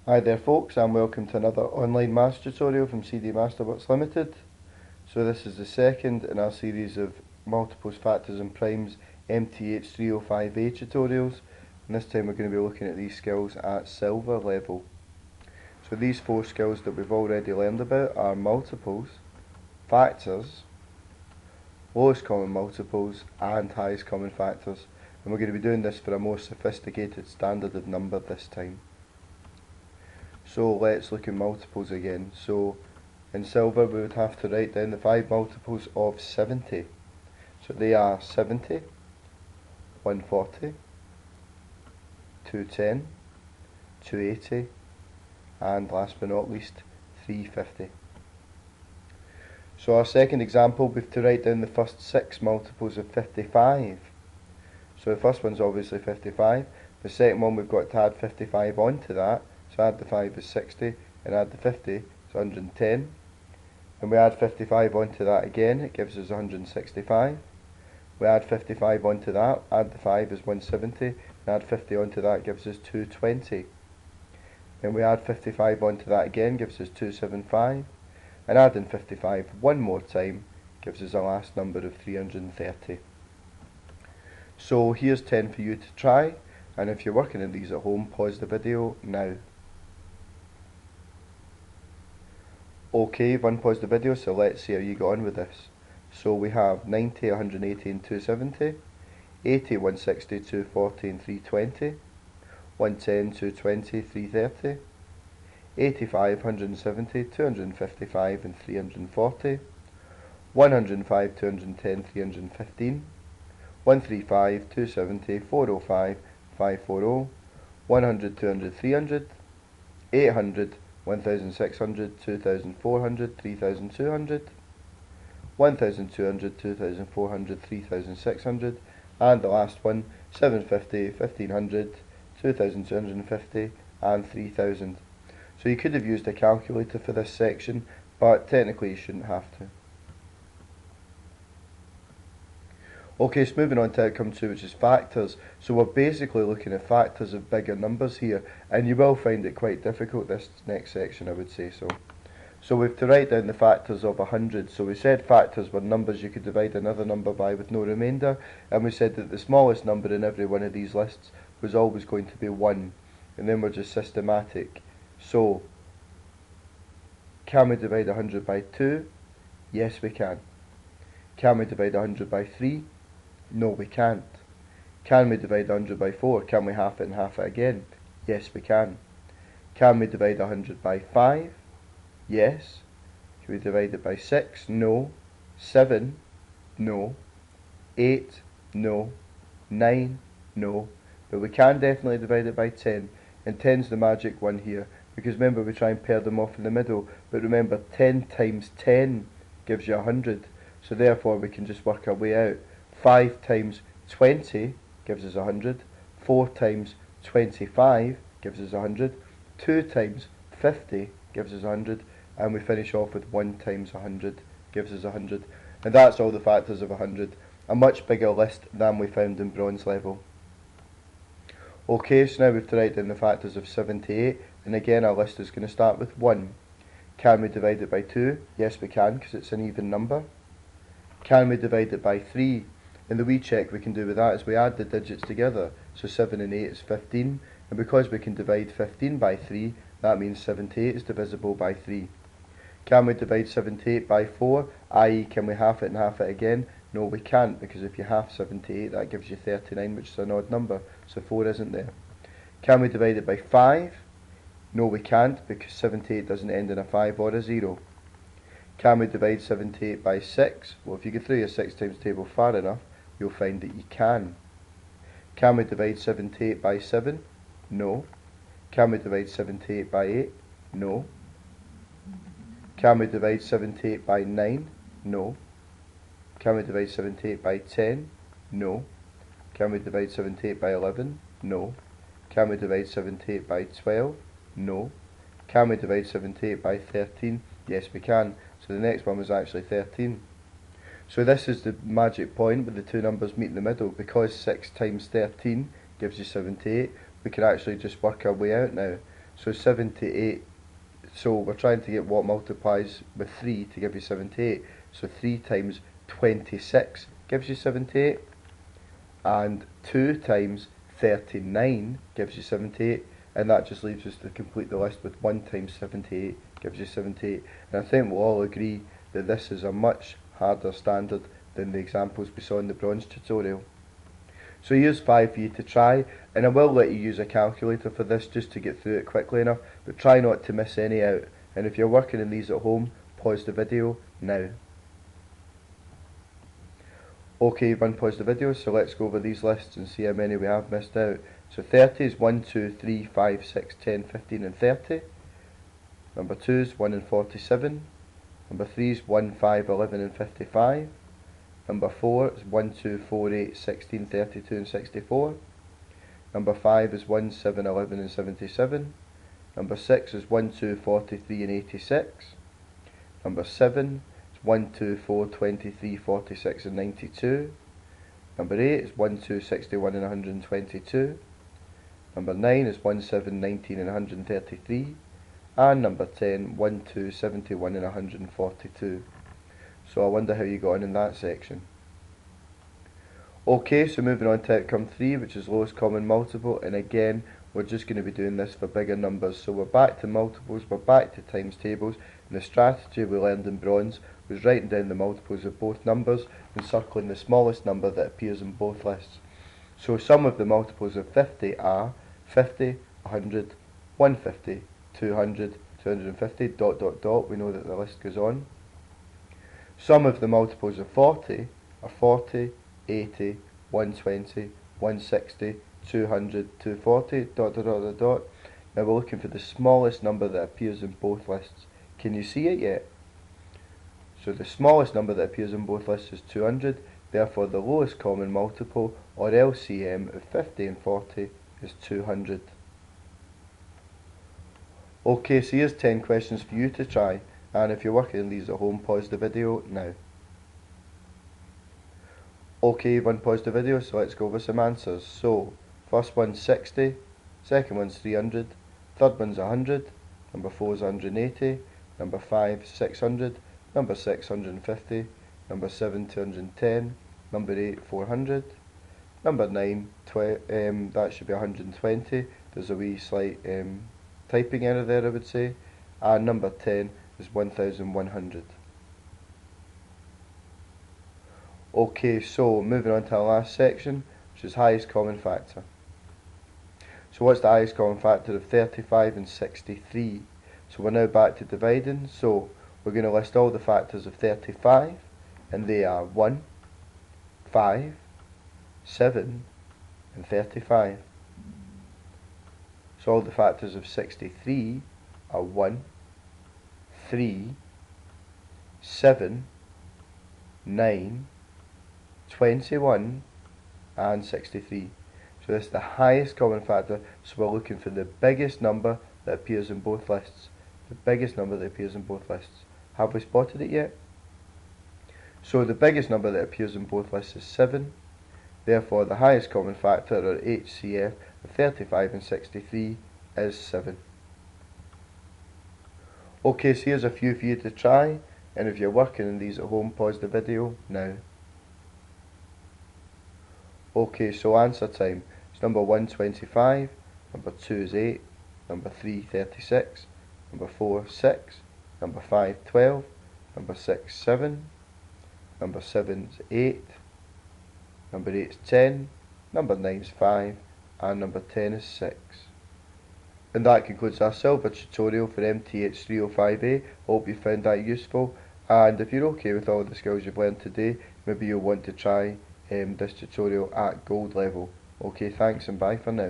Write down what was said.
Hi there folks, and welcome to another online maths tutorial from CD Masterworks Limited. So this is the second in our series of multiples, factors and primes MTH 305A tutorials, and this time we're going to be looking at these skills at silver level. So these four skills that we've already learned about are multiples, factors, lowest common multiples and highest common factors, and we're going to be doing this for a more sophisticated standard of number this time. So let's look at multiples again. So in silver we would have to write down the 5 multiples of 70. So they are 70, 140, 210, 280 and last but not least 350. So our second example, we have to write down the first 6 multiples of 55. So the first one's obviously 55, the second one we've got to add 55 onto that. So add the 5 is 60, and add the 50 is 110. And we add 55 onto that again, it gives us 165. We add 55 onto that, add the 5 is 170, and add 50 onto that gives us 220. Then we add 55 onto that again, gives us 275. And adding 55 one more time gives us a last number of 330. So here's 10 for you to try, and if you're working on these at home, pause the video now. Okay, you've unpaused the video, so let's see how you got on with this. So we have 90, 180 and 270, 80, 160, 240 and 320, 110, 220, 330, 85, 170, 255 and 340, 105, 210, 315, 135, 270, 405, 540, 100, 200, 300, 800, 1600, 2400, 3200, 1200, 2400, 3600, and the last one 750, 1500, 2250 and 3000. So you could have used a calculator for this section, but technically you shouldn't have to. Okay, so moving on to outcome 2, which is factors. So we're basically looking at factors of bigger numbers here, and you will find it quite difficult this next section, I would say so. So we have to write down the factors of 100. So we said factors were numbers you could divide another number by with no remainder, and we said that the smallest number in every one of these lists was always going to be 1, and then we're just systematic. So, can we divide 100 by 2? Yes, we can. Can we divide 100 by 3? No, we can't. Can we divide 100 by 4? Can we half it and half it again? Yes, we can. Can we divide 100 by 5? Yes. Can we divide it by 6? No. 7? No. 8? No. 9? No. But we can definitely divide it by 10. And 10's the magic one here, because remember we try and pair them off in the middle, but remember 10 times 10 gives you 100, so therefore we can just work our way out. 5 times 20 gives us 100, 4 times 25 gives us 100, 2 times 50 gives us 100, and we finish off with 1 times 100 gives us 100. And that's all the factors of 100, a much bigger list than we found in bronze level. Okay, so now we have to write down the factors of 78, and again our list is going to start with 1. Can we divide it by 2? Yes we can, because it's an even number. Can we divide it by 3? And the wee check we can do with that is we add the digits together. So 7 and 8 is 15, and because we can divide 15 by 3, that means 78 is divisible by 3. Can we divide 78 by 4, i.e. can we half it and half it again? No, we can't, because if you half 78, that gives you 39, which is an odd number, so 4 isn't there. Can we divide it by 5? No, we can't, because 78 doesn't end in a 5 or a 0. Can we divide 78 by 6? Well, if you go through your 6 times table far enough, you'll find that you can. Can we divide 78 by 7? No. Can we divide 78 by 8? No. Can we divide 78 by 9? No. Can we divide 78 by 10? No. Can we divide 78 by 11? No. Can we divide 78 by 12? No. Can we divide 78 by 13? Yes, we can. So the next one was actually 13. So this is the magic point where the two numbers meet in the middle. Because 6 times 13 gives you 78, we can actually just work our way out now. So 78, so we're trying to get what multiplies with 3 to give you 78. So 3 times 26 gives you 78, and 2 times 39 gives you 78, and that just leaves us to complete the list with 1 times 78 gives you 78. And I think we'll all agree that this is a much harder standard than the examples we saw in the bronze tutorial. So here's 5 for you to try, and I will let you use a calculator for this just to get through it quickly enough, but try not to miss any out. And if you're working in these at home, pause the video now. Okay, you've unpaused the video, so let's go over these lists and see how many we have missed out. So 30 is 1, 2, 3, 5, 6, 10, 15 and 30. Number 2 is 1 and 47. Number 3 is 1, 5, 11 and 55. Number 4 is 1, 2, 4, 8, 16, 32 and 64. Number 5 is 1, 7, 11 and 77. Number 6 is 1, 2, 43 and 86. Number 7 is 1, 2, 4, 23, 46 and 92. Number 8 is 1, 2, 61 and 122. Number 9 is 1, 7, 19 and 133. And number 10, 1, 2, 71 and 142. So I wonder how you got on in that section. Okay, so moving on to outcome 3, which is lowest common multiple, and again we're just going to be doing this for bigger numbers. So we're back to multiples, we're back to times tables, and the strategy we learned in bronze was writing down the multiples of both numbers and circling the smallest number that appears in both lists. So some of the multiples of 50 are 50, 100, 150, 200, 250, ... we know that the list goes on. Some of the multiples of 40 are 40, 80, 120, 160, 200, 240, ... Now we're looking for the smallest number that appears in both lists. Can you see it yet? So the smallest number that appears in both lists is 200, therefore the lowest common multiple, or LCM, of 50 and 40 is 200. Okay, so here's 10 questions for you to try, and if you're working on these at home, pause the video now. Okay, you've unpaused the video, so let's go over some answers. So, first one's 60, second one's 300, third one's 100, number 4 is 180, number 5 600, number 6 150, number 7 210, number 8 400, number 9 that should be 120, there's a wee slight typing error there I would say, and number 10 is 1100. Okay, so moving on to our last section, which is highest common factor. So what's the highest common factor of 35 and 63? So we're now back to dividing, so we're going to list all the factors of 35, and they are 1, 5, 7 and 35. So all the factors of 63 are 1, 3, 7, 9, 21 and 63. So this is the highest common factor, so we're looking for the biggest number that appears in both lists. The biggest number that appears in both lists. Have we spotted it yet? So the biggest number that appears in both lists is 7. Therefore the highest common factor, or HCF, of 35 and 63 is 7. Okay, so here's a few for you to try, and if you're working on these at home, pause the video now. Okay, so answer time. It's number 1 25, number 2 is 8, number 3 36, number 4 6, number 5 12, number 6 7, number 7 is 8, number 8 is 10, number 9 is 5, and number 10 is 6. And that concludes our silver tutorial for MTH 305A. Hope you found that useful, and if you're okay with all the skills you've learned today, maybe you'll want to try this tutorial at gold level. Okay, thanks and bye for now.